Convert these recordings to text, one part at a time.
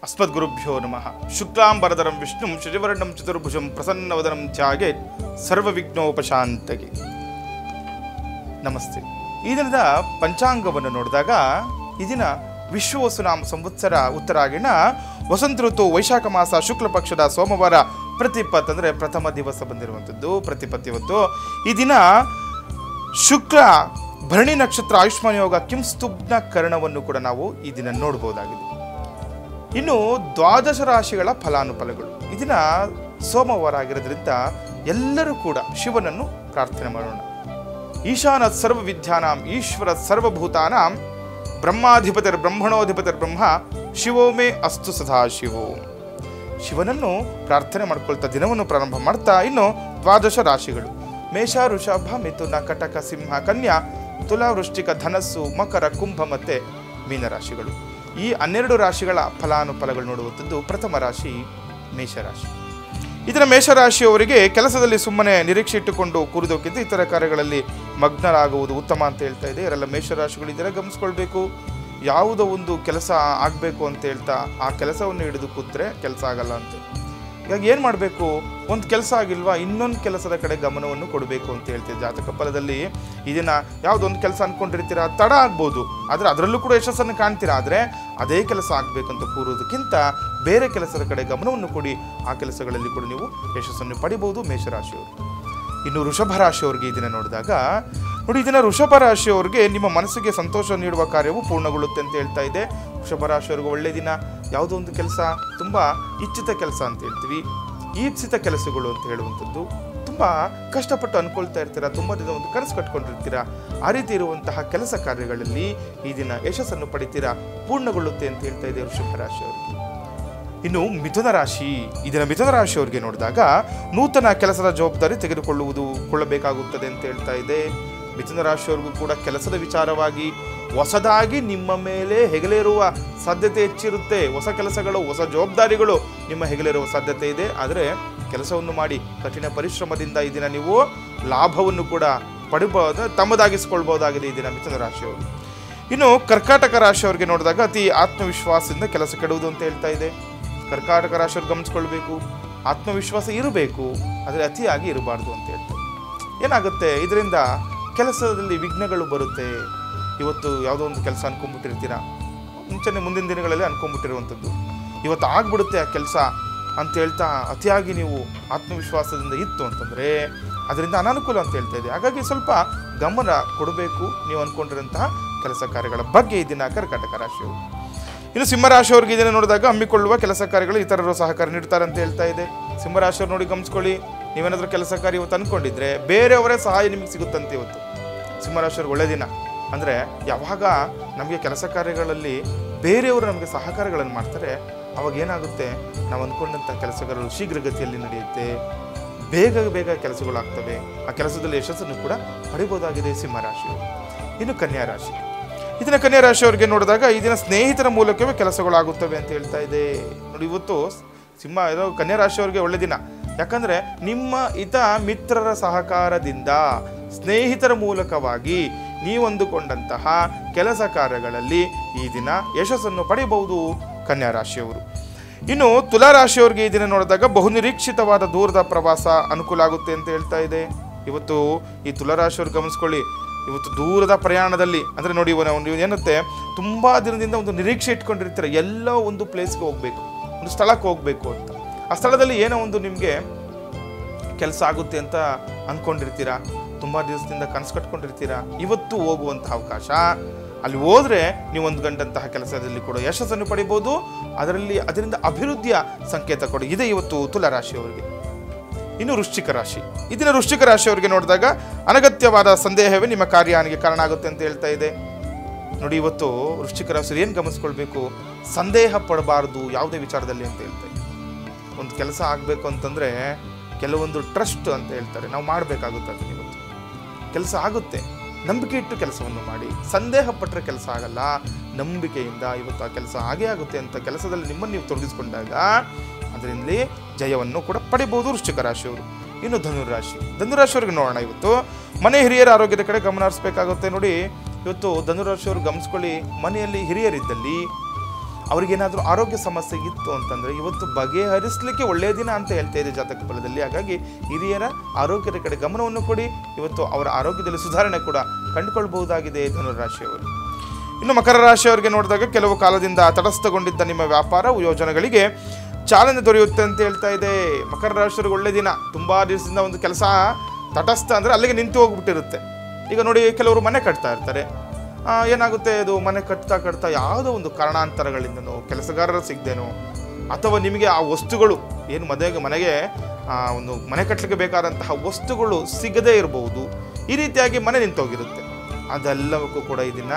ಅಸ್ಮದ್ಗುರುಭ್ಯೋ ನಮಃ. ಶುಕ್ಲಾಂಬರಧರಂ ವಿಷ್ಣುಂ ಶಶಿವರ್ಣಂ ಚತುರ್ಭುಜಂ ಪ್ರಸನ್ನವದನಂ ಧ್ಯಾಯೇತ್ ಸರ್ವವಿಘ್ನೋಪಶಾಂತಯೇ. ನಮಸ್ತೆ. ಈ ದಿನದ ಪಂಚಾಂಗವನ್ನು ನೋಡಿದಾಗ ಈ ದಿನ ವಿಶ್ವವಸುನಾಮ ಸಂವತ್ಸರ ಉತ್ತರಾಯಣ ವಸಂತ ಋತು ವೈಶಾಖ ಮಾಸ ಶುಕ್ಲ ಪಕ್ಷದ ಸೋಮವಾರ ಪ್ರತಿಪತ್ ಅಂದರೆ ಪ್ರಥಮ ದಿವಸ ಬಂದಿರುವಂಥದ್ದು. ಪ್ರತಿಪತ್ ಇವತ್ತು ಈ ದಿನ ಶುಕ್ಲ ಭರಣಿ ನಕ್ಷತ್ರ ಆಯುಷ್ಮಾನ್ ಯೋಗ ಕಿಂಸ್ತುಬ್ನ ಕರ್ಣವನ್ನು ಕೂಡ ನಾವು ಈ ದಿನ ನೋಡಬಹುದಾಗಿದೆ. ಇನ್ನು ದ್ವಾದಶ ರಾಶಿಗಳ ಫಲಾನುಫಲಗಳು. ಈ ದಿನ ಸೋಮವಾರ ಆಗಿರೋದ್ರಿಂದ ಎಲ್ಲರೂ ಕೂಡ ಶಿವನನ್ನು ಪ್ರಾರ್ಥನೆ ಮಾಡೋಣ. ಈಶಾನ ಸರ್ವ ವಿದ್ಯಾನಾಂ ಈಶ್ವರ ಸರ್ವಭೂತಾನಾಂ ಬ್ರಹ್ಮಾಧಿಪತಿರ್ ಬ್ರಹ್ಮಣೋಧಿಪತಿರ್ ಬ್ರಹ್ಮ ಶಿವೋಮೇ ಅಸ್ತು ಸದಾಶಿವೋ. ಶಿವನನ್ನು ಪ್ರಾರ್ಥನೆ ಮಾಡ್ಕೊಳ್ತಾ ದಿನವನ್ನು ಪ್ರಾರಂಭ ಮಾಡ್ತಾ ಇನ್ನು ದ್ವಾದಶ ರಾಶಿಗಳು ಮೇಷ, ವೃಷಭ, ಮಿಥುನ, ಕಟಕ, ಸಿಂಹ, ಕನ್ಯಾ, ತುಲಾ, ವೃಶ್ಚಿಕ, ಧನಸ್ಸು, ಮಕರ, ಕುಂಭ ಮತ್ತು ಮೀನರಾಶಿಗಳು. ಈ 12 ರಾಶಿಗಳ ಫಲಾನುಫಲಗಳು ನೋಡುವಂಥದ್ದು. ಪ್ರಥಮ ರಾಶಿ ಮೇಷರಾಶಿ. ಇದರ ಮೇಷರಾಶಿಯವರಿಗೆ ಕೆಲಸದಲ್ಲಿ ಸುಮ್ಮನೆ ನಿರೀಕ್ಷೆ ಇಟ್ಟುಕೊಂಡು ಕೂರುವುದಕ್ಕಿಂತ ಇತರ ಕಾರ್ಯಗಳಲ್ಲಿ ಮಗ್ನರಾಗುವುದು ಉತ್ತಮ ಅಂತ ಹೇಳ್ತಾ ಇದೆ. ಇವರೆಲ್ಲ ಮೇಷರಾಶಿಗಳು ಇದರ ಗಮನಿಸ್ಕೊಳ್ಬೇಕು. ಯಾವುದೋ ಒಂದು ಕೆಲಸ ಆಗಬೇಕು ಅಂತ ಹೇಳ್ತಾ ಆ ಕೆಲಸವನ್ನು ಹಿಡಿದು ಕೂತ್ರೆ ಕೆಲಸ ಆಗಲ್ಲ ಅಂತ. ಹೀಗಾಗಿ ಏನು ಮಾಡಬೇಕು, ಒಂದು ಕೆಲಸ ಆಗಿಲ್ವಾ ಇನ್ನೊಂದು ಕೆಲಸದ ಕಡೆ ಗಮನವನ್ನು ಕೊಡಬೇಕು ಅಂತ ಹೇಳ್ತೀವಿ. ಜಾತಕ ಫಲದಲ್ಲಿ ಇದನ್ನು ಯಾವುದೊಂದು ಕೆಲಸ ಅಂದ್ಕೊಂಡಿರ್ತೀರಾ, ತಡ ಆಗ್ಬೋದು, ಆದರೆ ಅದರಲ್ಲೂ ಕೂಡ ಯಶಸ್ಸನ್ನು ಕಾಣ್ತೀರಾ. ಆದರೆ ಅದೇ ಕೆಲಸ ಆಗಬೇಕಂತ ಕೂರೋದಕ್ಕಿಂತ ಬೇರೆ ಕೆಲಸದ ಕಡೆ ಗಮನವನ್ನು ಕೊಡಿ, ಆ ಕೆಲಸಗಳಲ್ಲಿ ಕೂಡ ನೀವು ಯಶಸ್ಸನ್ನು ಪಡಿಬೋದು ಮೇಷರಾಶಿಯವರು. ಇನ್ನು ವೃಷಭ ರಾಶಿಯವರಿಗೆ ಈ ದಿನ ನೋಡಿದಾಗ ನೋಡಿ, ಈ ದಿನ ವೃಷಭ ರಾಶಿಯವರಿಗೆ ನಿಮ್ಮ ಮನಸ್ಸಿಗೆ ಸಂತೋಷ ನೀಡುವ ಕಾರ್ಯವು ಪೂರ್ಣಗೊಳ್ಳುತ್ತೆ ಅಂತ ಹೇಳ್ತಾ ಇದೆ. ವೃಷಭ ರಾಶಿಯವರಿಗೆ ಒಳ್ಳೆಯ ದಿನ. ಯಾವುದೋ ಒಂದು ಕೆಲಸ ತುಂಬ ಇಚ್ಛಿತ ಕೆಲಸ ಅಂತ ಹೇಳ್ತೀವಿ, ಈಪ್ಸಿತ ಕೆಲಸಗಳು ಅಂತ ಹೇಳುವಂಥದ್ದು. ತುಂಬ ಕಷ್ಟಪಟ್ಟು ಅಂದ್ಕೊಳ್ತಾ ಇರ್ತೀರಾ, ತುಂಬ ದಿನ ಒಂದು ಕನಸು ಕಟ್ಕೊಂಡಿರ್ತೀರಾ. ಆ ರೀತಿ ಇರುವಂತಹ ಕೆಲಸ ಕಾರ್ಯಗಳಲ್ಲಿ ಈ ದಿನ ಯಶಸ್ಸನ್ನು ಪಡಿತೀರಾ, ಪೂರ್ಣಗೊಳ್ಳುತ್ತೆ ಅಂತ ಹೇಳ್ತಾ ಇದೆ ವೃಷಭ ರಾಶಿಯವರಿಗೆ. ಇನ್ನು ಮಿಥುನ ರಾಶಿ. ಇದರ ಮಿಥುನ ರಾಶಿಯವರಿಗೆ ನೋಡಿದಾಗ ನೂತನ ಕೆಲಸದ ಜವಾಬ್ದಾರಿ ತೆಗೆದುಕೊಳ್ಳಬೇಕಾಗುತ್ತದೆ ಅಂತ ಹೇಳ್ತಾ ಇದೆ. ಮಿಥುನ ರಾಶಿಯವರಿಗೂ ಕೂಡ ಕೆಲಸದ ವಿಚಾರವಾಗಿ ಹೊಸದಾಗಿ ನಿಮ್ಮ ಮೇಲೆ ಹೆಗಲೇರುವ ಸಾಧ್ಯತೆ ಹೆಚ್ಚಿರುತ್ತೆ. ಹೊಸ ಕೆಲಸಗಳು, ಹೊಸ ಜವಾಬ್ದಾರಿಗಳು ನಿಮ್ಮ ಹೆಗಲೇರುವ ಸಾಧ್ಯತೆ ಇದೆ. ಆದರೆ ಕೆಲಸವನ್ನು ಮಾಡಿ ಕಠಿಣ ಪರಿಶ್ರಮದಿಂದ ಈ ದಿನ ನೀವು ಲಾಭವನ್ನು ಕೂಡ ಪಡಿಬಹುದು, ತಮ್ಮದಾಗಿಸ್ಕೊಳ್ಬಹುದಾಗಿದೆ ಈ ದಿನ ಮಿಥುನ ರಾಶಿಯವರು. ಇನ್ನು ಕರ್ಕಾಟಕ ರಾಶಿಯವರಿಗೆ ನೋಡಿದಾಗ ಅತಿ ಆತ್ಮವಿಶ್ವಾಸದಿಂದ ಕೆಲಸ ಕೆಡುವುದು ಅಂತ ಹೇಳ್ತಾ ಇದೆ. ಕರ್ಕಾಟಕ ರಾಶಿಯವ್ರು ಗಮನಿಸ್ಕೊಳ್ಬೇಕು, ಆತ್ಮವಿಶ್ವಾಸ ಇರಬೇಕು, ಆದರೆ ಅತಿಯಾಗಿ ಇರಬಾರ್ದು ಅಂತ ಹೇಳ್ತಾರೆ. ಏನಾಗುತ್ತೆ, ಇದರಿಂದ ಕೆಲಸದಲ್ಲಿ ವಿಘ್ನಗಳು ಬರುತ್ತೆ. ಇವತ್ತು ಯಾವುದೋ ಒಂದು ಕೆಲಸ ಅನ್ಕೊಂಡ್ಬಿಟ್ಟಿರ್ತೀರಾ, ಮುಂಚೆನೇ ಮುಂದಿನ ದಿನಗಳಲ್ಲಿ ಅನ್ಕೊಂಡ್ಬಿಟ್ಟಿರುವಂಥದ್ದು, ಇವತ್ತು ಆಗ್ಬಿಡುತ್ತೆ ಆ ಕೆಲಸ ಅಂತ ಹೇಳ್ತಾ ಅತಿಯಾಗಿ ನೀವು ಆತ್ಮವಿಶ್ವಾಸದಿಂದ ಇತ್ತು ಅಂತಂದರೆ ಅದರಿಂದ ಅನಾನುಕೂಲ ಅಂತ ಹೇಳ್ತಾ ಇದೆ. ಹಾಗಾಗಿ ಸ್ವಲ್ಪ ಗಮನ ಕೊಡಬೇಕು ನೀವು ಅಂದ್ಕೊಂಡಿರೋಂತಹ ಕೆಲಸ ಕಾರ್ಯಗಳ ಬಗ್ಗೆ ಈ ದಿನ ಕರ್ಕಾಟಕ ರಾಶಿಯವರು. ಇನ್ನು ಸಿಂಹರಾಶಿಯವ್ರಿಗೆ ಇದನ್ನು ನೋಡಿದಾಗ ಹಮ್ಮಿಕೊಳ್ಳುವ ಕೆಲಸ ಕಾರ್ಯಗಳು ಇತರರು ಸಹಕಾರ ನೀಡ್ತಾರೆ ಅಂತ ಹೇಳ್ತಾ ಇದೆ. ಸಿಂಹರಾಶಿಯವ್ರು ನೋಡಿ ಗಮನಿಸ್ಕೊಳ್ಳಿ, ನೀವೇನಾದರೂ ಕೆಲಸ ಕಾರ್ಯ ಇವತ್ತು ಅಂದ್ಕೊಂಡಿದ್ರೆ ಬೇರೆಯವರೇ ಸಹಾಯ ನಿಮಗೆ ಸಿಗುತ್ತಂತೆ ಇವತ್ತು. ಸಿಂಹರಾಶಿಯವ್ರಿಗೆ ಒಳ್ಳೆ ದಿನ. ಅಂದರೆ ಯಾವಾಗ ನಮಗೆ ಕೆಲಸ ಕಾರ್ಯಗಳಲ್ಲಿ ಬೇರೆಯವರು ನಮಗೆ ಸಹಕಾರಗಳನ್ನು ಮಾಡ್ತಾರೆ, ಅವಾಗ ಏನಾಗುತ್ತೆ, ನಾವು ಅಂದ್ಕೊಂಡಂಥ ಕೆಲಸಗಳು ಶೀಘ್ರಗತಿಯಲ್ಲಿ ನಡೆಯುತ್ತೆ, ಬೇಗ ಕೆಲಸಗಳಾಗ್ತವೆ. ಆ ಕೆಲಸದಲ್ಲಿ ಯಶಸ್ಸನ್ನು ಕೂಡ ಪಡಿಬೋದಾಗಿದೆ ಸಿಂಹರಾಶಿಯವರು. ಇನ್ನು ಕನ್ಯಾ ರಾಶಿ. ಇದನ್ನ ಕನ್ಯಾ ರಾಶಿಯವರಿಗೆ ನೋಡಿದಾಗ ಈ ದಿನ ಸ್ನೇಹಿತರ ಮೂಲಕವೇ ಕೆಲಸಗಳಾಗುತ್ತವೆ ಅಂತ ಹೇಳ್ತಾ ಇದೆ. ನೋಡಿ, ಇವತ್ತು ಕನ್ಯಾ ರಾಶಿಯವರಿಗೆ ಒಳ್ಳೆ ದಿನ. ಯಾಕಂದರೆ ನಿಮ್ಮ ಮಿತ್ರರ ಸಹಕಾರದಿಂದ ಸ್ನೇಹಿತರ ಮೂಲಕವಾಗಿ ನೀವು ಅಂದುಕೊಂಡಂತಹ ಕೆಲಸ ಕಾರ್ಯಗಳಲ್ಲಿ ಈ ದಿನ ಯಶಸ್ಸನ್ನು ಪಡೆಯಬಹುದು ಕನ್ಯಾ ರಾಶಿಯವರು. ಇನ್ನು ತುಲಾ ರಾಶಿಯವರಿಗೆ ಈ ದಿನ ನೋಡಿದಾಗ ಬಹುನಿರೀಕ್ಷಿತವಾದ ದೂರದ ಪ್ರವಾಸ ಅನುಕೂಲ ಆಗುತ್ತೆ ಅಂತ ಹೇಳ್ತಾ ಇದೆ. ಇವತ್ತು ಈ ತುಲಾ ರಾಶಿಯವ್ರು ಗಮನಿಸ್ಕೊಳ್ಳಿ, ಇವತ್ತು ದೂರದ ಪ್ರಯಾಣದಲ್ಲಿ ಅಂದರೆ ನೋಡಿ, ನೀವು ಏನಂತೆ ತುಂಬ ದಿನದಿಂದ ಒಂದು ನಿರೀಕ್ಷೆ ಇಟ್ಕೊಂಡಿರ್ತೀರ, ಎಲ್ಲೋ ಒಂದು ಪ್ಲೇಸ್ಗೆ ಹೋಗಬೇಕು, ಒಂದು ಸ್ಥಳಕ್ಕೆ ಹೋಗಬೇಕು ಅಂತ. ಆ ಸ್ಥಳದಲ್ಲಿ ಏನೋ ಒಂದು ನಿಮಗೆ ಕೆಲಸ ಆಗುತ್ತೆ ಅಂತ ಅಂದ್ಕೊಂಡಿರ್ತೀರಾ, ತುಂಬ ದಿವಸದಿಂದ ಕನಸು ಕಟ್ಕೊಂಡಿರ್ತೀರಾ. ಇವತ್ತು ಹೋಗುವಂಥ ಅವಕಾಶ, ಅಲ್ಲಿ ಹೋದರೆ ನೀವು ಒಂದು ಗಂಟಂತಹ ಕೆಲಸದಲ್ಲಿ ಕೂಡ ಯಶಸ್ಸನ್ನು ಪಡಿಬೋದು. ಅದರಿಂದ ಅಭಿವೃದ್ಧಿಯ ಸಂಕೇತ ಕೂಡ ಇದೆ ಇವತ್ತು ತುಲಾ ರಾಶಿಯವರಿಗೆ. ಇನ್ನು ವೃಶ್ಚಿಕ ರಾಶಿ. ಇದನ್ನ ವೃಶ್ಚಿಕ ರಾಶಿಯವರಿಗೆ ನೋಡಿದಾಗ ಅನಗತ್ಯವಾದ ಸಂದೇಹವೇ ನಿಮ್ಮ ಕಾರ್ಯಹಾನಿಗೆ ಕಾರಣ ಆಗುತ್ತೆ ಅಂತ ಹೇಳ್ತಾ ಇದೆ. ನೋಡಿ, ಇವತ್ತು ವೃಶ್ಚಿಕ ರಾಶಿಯವರು ಏನು ಗಮನಿಸ್ಕೊಳ್ಬೇಕು, ಸಂದೇಹ ಪಡಬಾರ್ದು ಯಾವುದೇ ವಿಚಾರದಲ್ಲಿ ಅಂತ ಹೇಳ್ತಾ ಇದೆ. ಒಂದು ಕೆಲಸ ಆಗಬೇಕು ಅಂತಂದರೆ ಕೆಲವೊಂದು ಟ್ರಸ್ಟ್ ಅಂತ ಹೇಳ್ತಾರೆ, ನಾವು ಮಾಡಬೇಕಾಗುತ್ತೆ. ಅದನ್ನು ಇವತ್ತು ಕೆಲಸ ಆಗುತ್ತೆ, ನಂಬಿಕೆ ಇಟ್ಟು ಕೆಲಸವನ್ನು ಮಾಡಿ. ಸಂದೇಹ ಪಟ್ಟರೆ ಕೆಲಸ ಆಗಲ್ಲ, ನಂಬಿಕೆಯಿಂದ ಇವತ್ತು ಆ ಕೆಲಸ ಆಗೇ ಆಗುತ್ತೆ ಅಂತ ಕೆಲಸದಲ್ಲಿ ನಿಮ್ಮನ್ನು ನೀವು ತೊಡಗಿಸ್ಕೊಂಡಾಗ ಅದರಿಂದಲೇ ಜಯವನ್ನು ಕೂಡ ಪಡಿಬಹುದು ವೃಶ್ಚಿಕ ರಾಶಿಯವರು. ಇನ್ನು ಧನುರಾಶಿಯವರಿಗೆ ನೋಡೋಣ. ಇವತ್ತು ಮನೆ ಹಿರಿಯರ ಆರೋಗ್ಯದ ಕಡೆ ಗಮನ ಹರಿಸಬೇಕಾಗುತ್ತೆ. ನೋಡಿ, ಇವತ್ತು ಧನುರಾಶಿಯವರು ಗಮನಿಸ್ಕೊಳ್ಳಿ, ಮನೆಯಲ್ಲಿ ಹಿರಿಯರಿದ್ದಲ್ಲಿ ಅವ್ರಿಗೇನಾದರೂ ಆರೋಗ್ಯ ಸಮಸ್ಯೆ ಇತ್ತು ಅಂತಂದರೆ ಇವತ್ತು ಬಗೆಹರಿಸಲಿಕ್ಕೆ ಒಳ್ಳೆಯ ದಿನ ಅಂತ ಹೇಳ್ತಾ ಇದೆ ಜಾತಕ ಫಲದಲ್ಲಿ. ಹಾಗಾಗಿ ಹಿರಿಯರ ಆರೋಗ್ಯದ ಕಡೆ ಗಮನವನ್ನು ಕೊಡಿ. ಇವತ್ತು ಅವರ ಆರೋಗ್ಯದಲ್ಲಿ ಸುಧಾರಣೆ ಕೂಡ ಕಂಡುಕೊಳ್ಬಹುದಾಗಿದೆ ಧನುರಾಶಿಯವರು. ಇನ್ನು ಮಕರ ರಾಶಿಯವರಿಗೆ ನೋಡಿದಾಗ ಕೆಲವು ಕಾಲದಿಂದ ತಟಸ್ಥಗೊಂಡಿದ್ದ ನಿಮ್ಮ ವ್ಯಾಪಾರ ಯೋಜನೆಗಳಿಗೆ ಚಾಲನೆ ದೊರೆಯುತ್ತೆ ಅಂತ ಹೇಳ್ತಾ ಇದೆ. ಮಕರ ರಾಶಿಯವರಿಗೆ ಒಳ್ಳೆ ದಿನ. ತುಂಬ ದಿವಸದಿಂದ ಒಂದು ಕೆಲಸ ತಟಸ್ಥ ಅಂದರೆ ಅಲ್ಲಿಗೆ ನಿಂತು ಹೋಗ್ಬಿಟ್ಟಿರುತ್ತೆ. ಈಗ ನೋಡಿ, ಕೆಲವರು ಮನೆ ಕಟ್ತಾ ಇರ್ತಾರೆ. ಏನಾಗುತ್ತೆ, ಅದು ಮನೆ ಕಟ್ತಾ ಯಾವುದೋ ಒಂದು ಕಾರಣಾಂತರಗಳಿಂದನೋ, ಕೆಲಸಗಾರರು ಸಿಗದೇನೋ, ಅಥವಾ ನಿಮಗೆ ಆ ವಸ್ತುಗಳು ಏನು ಮನೆಗೆ ಒಂದು ಮನೆ ಕಟ್ಟಲಿಕ್ಕೆ ಬೇಕಾದಂತಹ ವಸ್ತುಗಳು ಸಿಗದೇ ಇರಬಹುದು. ಈ ರೀತಿಯಾಗಿ ಮನೆ ನಿಂತೋಗಿರುತ್ತೆ. ಅದೆಲ್ಲವಕ್ಕೂ ಕೂಡ ಇದನ್ನ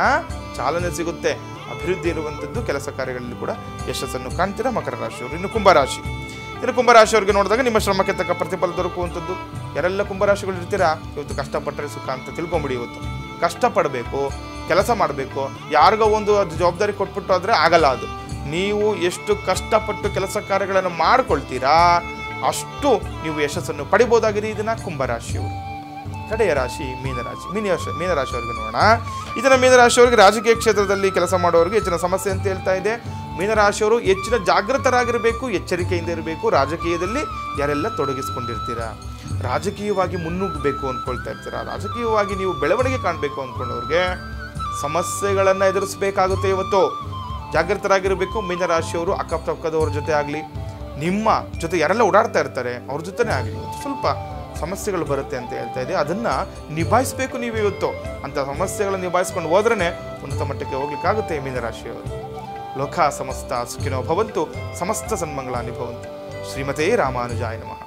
ಚಾಲನೆ ಸಿಗುತ್ತೆ. ಅಭಿವೃದ್ಧಿ ಇರುವಂಥದ್ದು, ಕೆಲಸ ಕಾರ್ಯಗಳಲ್ಲಿ ಕೂಡ ಯಶಸ್ಸನ್ನು ಕಾಣ್ತೀರಾ ಮಕರ ರಾಶಿಯವರು. ಇನ್ನು ಕುಂಭರಾಶಿಯವರಿಗೆ ನೋಡಿದಾಗ ನಿಮ್ಮ ಶ್ರಮಕ್ಕೆ ತಕ್ಕ ಪ್ರತಿಫಲ ದೊರಕುವಂಥದ್ದು. ಯಾರೆಲ್ಲ ಕುಂಭರಾಶಿಗಳು ಇರ್ತೀರಾ, ಇವತ್ತು ಕಷ್ಟಪಟ್ಟರೆ ಸುಖ ಅಂತ ತಿಳ್ಕೊಂಬಿಡಿ. ಇವತ್ತು ಕಷ್ಟಪಡಬೇಕು, ಕೆಲಸ ಮಾಡಬೇಕು. ಯಾರಿಗೋ ಒಂದು ಅದು ಜವಾಬ್ದಾರಿ ಕೊಟ್ಬಿಟ್ಟು ಆದರೆ ಆಗಲ್ಲ. ಅದು ನೀವು ಎಷ್ಟು ಕಷ್ಟಪಟ್ಟು ಕೆಲಸ ಕಾರ್ಯಗಳನ್ನು ಮಾಡ್ಕೊಳ್ತೀರಾ ಅಷ್ಟು ನೀವು ಯಶಸ್ಸನ್ನು ಪಡಿಬೋದಾಗಿದೆ ಇದನ್ನ ಕುಂಭರಾಶಿಯವರು. ಕಡೆಯ ರಾಶಿ ಮೀನರಾಶಿಯವರಿಗೆ ನೋಡೋಣ. ಇದನ್ನು ಮೀನರಾಶಿಯವರಿಗೆ ರಾಜಕೀಯ ಕ್ಷೇತ್ರದಲ್ಲಿ ಕೆಲಸ ಮಾಡೋರಿಗೆ ಹೆಚ್ಚಿನ ಸಮಸ್ಯೆ ಅಂತ ಹೇಳ್ತಾ ಇದೆ. ಮೀನರಾಶಿಯವರು ಹೆಚ್ಚಿನ ಜಾಗೃತರಾಗಿರಬೇಕು, ಎಚ್ಚರಿಕೆಯಿಂದ ಇರಬೇಕು. ರಾಜಕೀಯದಲ್ಲಿ ಯಾರೆಲ್ಲ ತೊಡಗಿಸ್ಕೊಂಡಿರ್ತೀರಾ, ರಾಜಕೀಯವಾಗಿ ಮುನ್ನುಗ್ಗಬೇಕು ಅಂದ್ಕೊಳ್ತಾ ಇರ್ತೀರಾ, ರಾಜಕೀಯವಾಗಿ ನೀವು ಬೆಳವಣಿಗೆ ಕಾಣಬೇಕು ಅಂದ್ಕೊಂಡವ್ರಿಗೆ ಸಮಸ್ಯೆಗಳನ್ನು ಎದುರಿಸಬೇಕಾಗುತ್ತೆ. ಇವತ್ತು ಜಾಗೃತರಾಗಿರಬೇಕು. ಮೀನರಾಶಿಯವರು ಅಕ್ಕಪಕ್ಕದವ್ರ ಜೊತೆ ಆಗಲಿ, ನಿಮ್ಮ ಜೊತೆ ಯಾರೆಲ್ಲ ಓಡಾಡ್ತಾ ಇರ್ತಾರೆ ಅವ್ರ ಜೊತೆನೇ ಆಗಲಿ, ಸ್ವಲ್ಪ ಸಮಸ್ಯೆಗಳು ಬರುತ್ತೆ ಅಂತ ಹೇಳ್ತಾ ಇದೆ. ಅದನ್ನು ನಿಭಾಯಿಸಬೇಕು ನೀವು ಇವತ್ತು. ಅಂಥ ಸಮಸ್ಯೆಗಳನ್ನು ನಿಭಾಯಿಸ್ಕೊಂಡು ಹೋದ್ರೇ ಉನ್ನತ ಮಟ್ಟಕ್ಕೆ ಹೋಗ್ಲಿಕ್ಕಾಗುತ್ತೆ ಮೀನರಾಶಿಯವರು. ಲೋಕ ಸಮಸ್ತ ಸುಖಿನೋ ಭವಂತು, ಸಮಸ್ತ ಸನ್ಮಂಗಳಾನಿ ಭವಂತು. ಶ್ರೀಮತೇ ರಾಮಾನುಜಾಯ ನಮಃ.